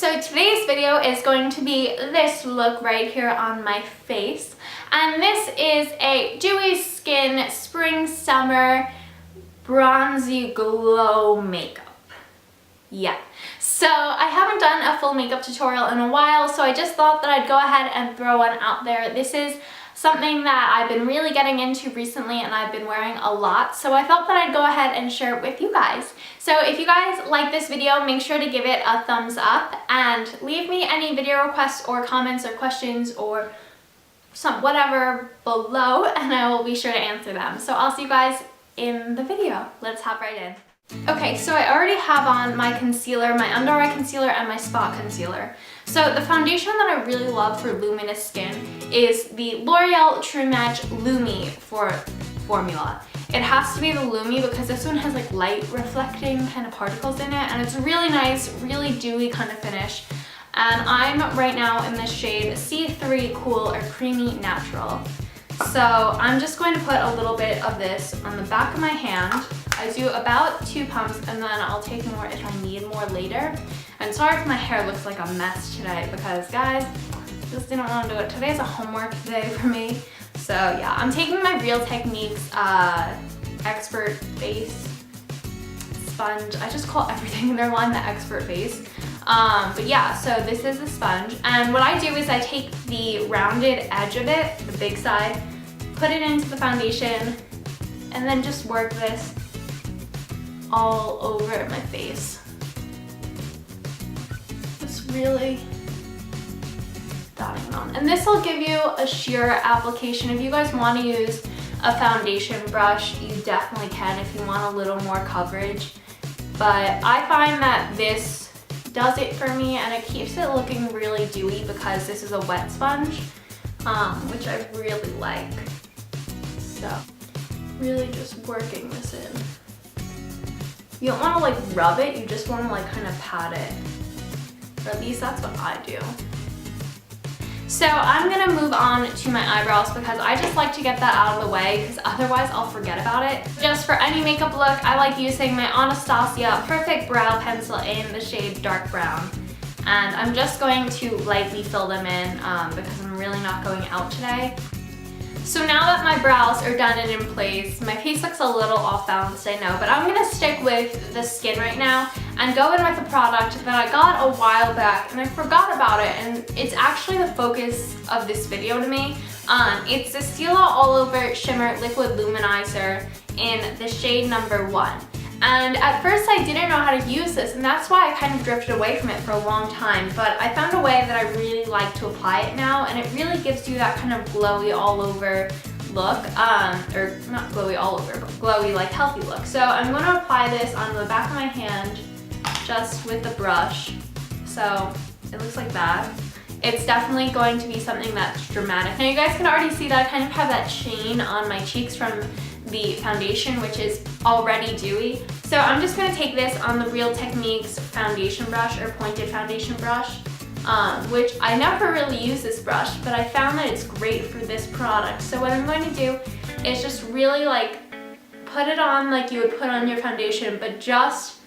So today's video is going to be this look right here on my face. And this is a dewy skin spring summer bronzy glow makeup. Yeah. So I haven't done a full makeup tutorial in a while, so I just thought that I'd go ahead and throw one out there. This is something that I've been really getting into recently and I've been wearing a lot, so I thought that I'd go ahead and share it with you guys. So if you guys like this video, make sure to give it a thumbs up and leave me any video requests or comments or questions or whatever below, and I will be sure to answer them. So I'll see you guys in the video. Let's hop right in. Okay, so I already have on my concealer, my under eye concealer, and my spot concealer. So the foundation that I really love for luminous skin is the L'Oreal True Match Lumi formula. It has to be the Lumi because this one has like light reflecting kind of particles in it, and it's a really nice, really dewy kind of finish. And I'm right now in the shade C3 Cool or Creamy Natural. So I'm just going to put a little bit of this on the back of my hand. I do about 2 pumps and then I'll take more if I need more later. And sorry if my hair looks like a mess today because guys, just didn't want to do it. Today's a homework day for me. So yeah, I'm taking my Real Techniques Expert Face sponge. I just call everything in their line the Expert Face. But yeah, so this is the sponge, and what I do is I take the rounded edge of it, the big side, put it into the foundation, and then just work this all over my face. Just really dotting on. And this will give you a sheer application. If you guys want to use a foundation brush, you definitely can if you want a little more coverage. But I find that this does it for me, and it keeps it looking really dewy because this is a wet sponge, which I really like. So really just working this in. You don't want to like rub it, you just want to like kind of pat it. Or at least that's what I do. So I'm gonna move on to my eyebrows because I just like to get that out of the way because otherwise I'll forget about it. Just for any makeup look, I like using my Anastasia Perfect Brow Pencil in the shade Dark Brown. And I'm just going to lightly fill them in because I'm really not going out today. So now that my brows are done and in place, my face looks a little off balance, I know, but I'm gonna stick with the skin right now and go in with a product that I got a while back and I forgot about it, and it's actually the focus of this video to me. It's the Stila All Over Shimmer Liquid Luminizer in the shade number 1. And at first I didn't know how to use this, and that's why I kind of drifted away from it for a long time, but I found a way that I really like to apply it now, and it really gives you that kind of glowy all over look, or not glowy all over, but glowy like healthy look. So I'm going to apply this on the back of my hand just with the brush. So it looks like that. It's definitely going to be something that's dramatic. Now you guys can already see that I kind of have that sheen on my cheeks from the foundation, which is already dewy. So I'm just going to take this on the Real Techniques foundation brush or pointed foundation brush, which I never really use this brush, but I found that it's great for this product. So what I'm going to do is just really like put it on like you would put on your foundation, but just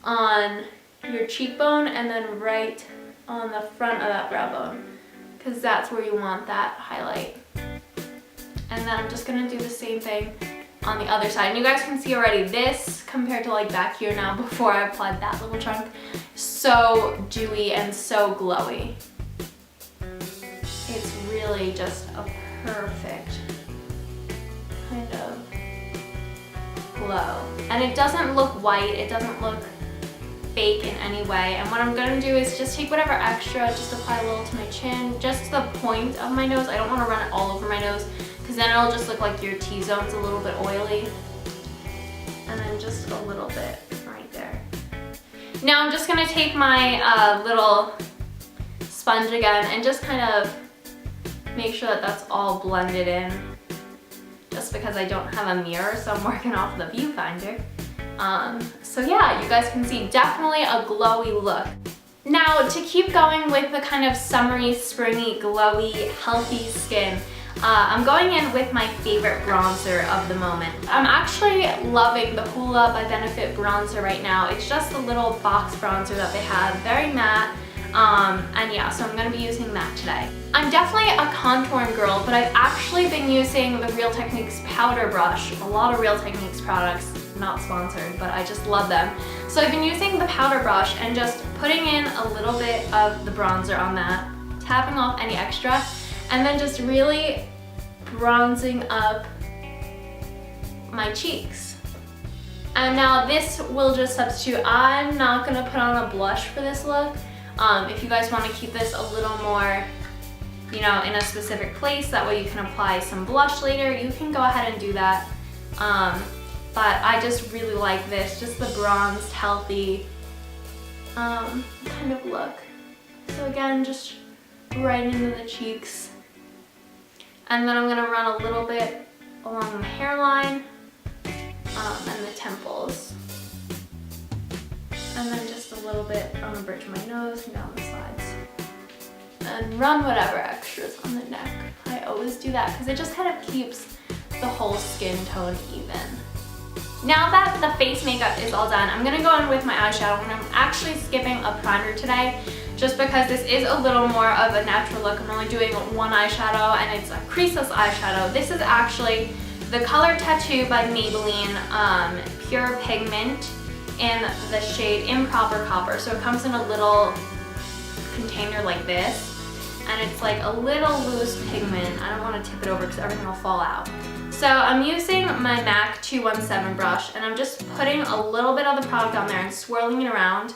on your cheekbone and then right on the front of that brow bone, because that's where you want that highlight. And then I'm just going to do the same thing on the other side. And you guys can see already this compared to like back here now before I applied that little chunk, so dewy and so glowy. It's really just a perfect kind of glow. And it doesn't look white, it doesn't look fake in any way. And what I'm going to do is just take whatever extra, just apply a little to my chin, just to the point of my nose. I don't want to run it all over my nose, because then it'll just look like your T-zone's a little bit oily. And then just a little bit right there. Now I'm just gonna take my little sponge again and just kind of make sure that that's all blended in. Just because I don't have a mirror, so I'm working off the viewfinder. So yeah, you guys can see definitely a glowy look. Now to keep going with the kind of summery, springy, glowy, healthy skin, I'm going in with my favorite bronzer of the moment. I'm actually loving the Hoola by Benefit bronzer right now. It's just a little box bronzer that they have, very matte. And yeah, so I'm gonna be using that today. I'm definitely a contouring girl, but I've actually been using the Real Techniques powder brush. A lot of Real Techniques products, not sponsored, but I just love them. So I've been using the powder brush and just putting in a little bit of the bronzer on that, tapping off any extra, and then just really bronzing up my cheeks. And now this will just substitute. I'm not gonna put on a blush for this look. If you guys want to keep this a little more, you know, in a specific place, that way you can apply some blush later, you can go ahead and do that. But I just really like this, just the bronzed, healthy kind of look. So again, just right into the cheeks. And then I'm gonna run a little bit along the hairline and the temples. And then just a little bit on the bridge of my nose and down the sides. And run whatever extras on the neck. I always do that because it just kind of keeps the whole skin tone even. Now that the face makeup is all done, I'm gonna go in with my eyeshadow, and I'm actually skipping a primer today just because this is a little more of a natural look. I'm only doing one eyeshadow and it's a creaseless eyeshadow. This is actually the Color Tattoo by Maybelline Pure Pigment in the shade Improper Copper. So it comes in a little container like this, and it's like a little loose pigment. I don't want to tip it over because everything will fall out. So I'm using my MAC 217 brush, and I'm just putting a little bit of the product on there and swirling it around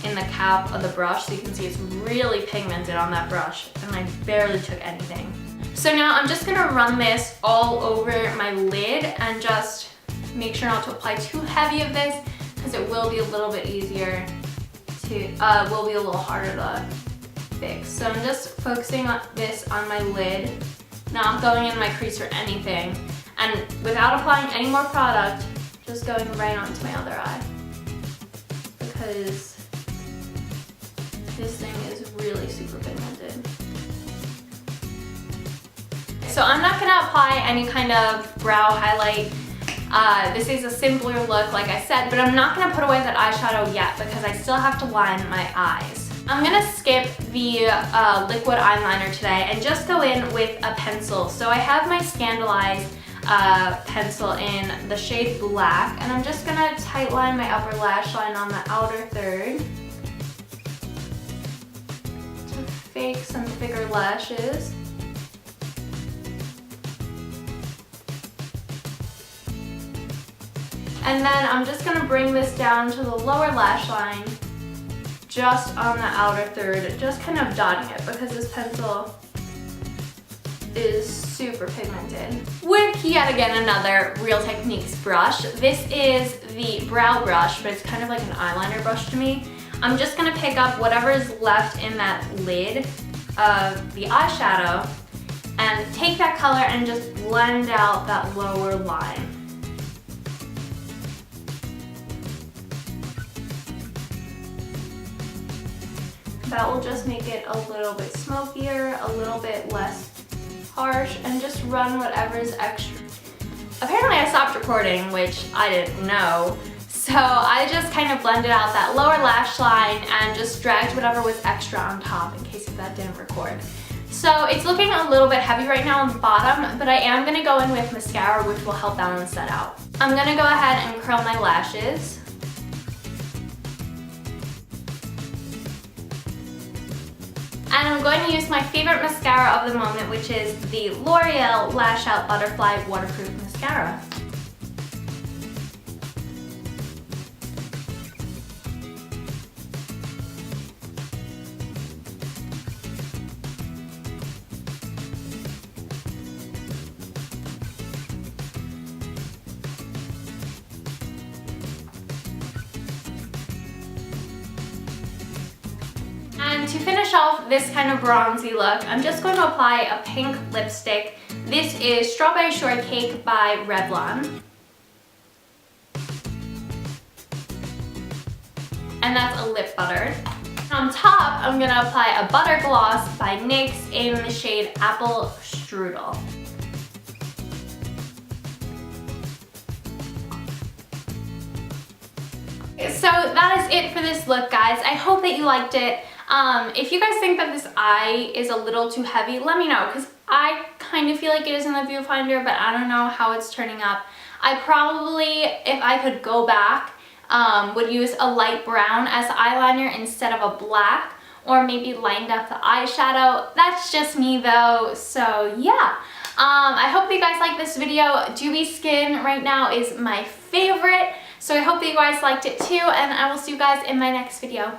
in the cap of the brush, so you can see it's really pigmented on that brush, and I barely took anything. So now I'm just gonna run this all over my lid and just make sure not to apply too heavy of this, because it will be a little bit easier to, will be a little harder to fix. So I'm just focusing on this on my lid, not going in my crease or anything, and without applying any more product, just going right onto my other eye, because this thing is really super pigmented. So I'm not gonna apply any kind of brow highlight. This is a simpler look, like I said, but I'm not gonna put away that eyeshadow yet because I still have to line my eyes. I'm gonna skip the liquid eyeliner today and just go in with a pencil. So I have my Scandalized pencil in the shade Black, and I'm just gonna tight line my upper lash line on the outer third to fake some thicker lashes. And then I'm just gonna bring this down to the lower lash line, just on the outer third, just kind of dotting it because this pencil is super pigmented. With yet again another Real Techniques brush. This is the brow brush, but it's kind of like an eyeliner brush to me. I'm just gonna pick up whatever is left in that lid of the eyeshadow and take that color and just blend out that lower line. That will just make it a little bit smokier, a little bit less harsh, and just run whatever's extra. Apparently I stopped recording, which I didn't know. So I just kind of blended out that lower lash line and just dragged whatever was extra on top in case that didn't record. So it's looking a little bit heavy right now on the bottom, but I am gonna go in with mascara, which will help balance that out. I'm gonna go ahead and curl my lashes. And I'm going to use my favorite mascara of the moment, which is the L'Oreal Lash Out Butterfly Waterproof Mascara. And to finish off this kind of bronzy look, I'm just going to apply a pink lipstick. This is Strawberry Shortcake by Revlon. And that's a lip butter. On top, I'm going to apply a butter gloss by NYX in the shade Apple Strudel. So that is it for this look, guys. I hope that you liked it. If you guys think that this eye is a little too heavy, let me know, because I kind of feel like it is in the viewfinder, but I don't know how it's turning up. I probably, if I could go back, would use a light brown as eyeliner instead of a black, or maybe lined up the eyeshadow. That's just me though, so yeah. I hope that you guys like this video. Dewy skin right now is my favorite, so I hope that you guys liked it too, and I will see you guys in my next video.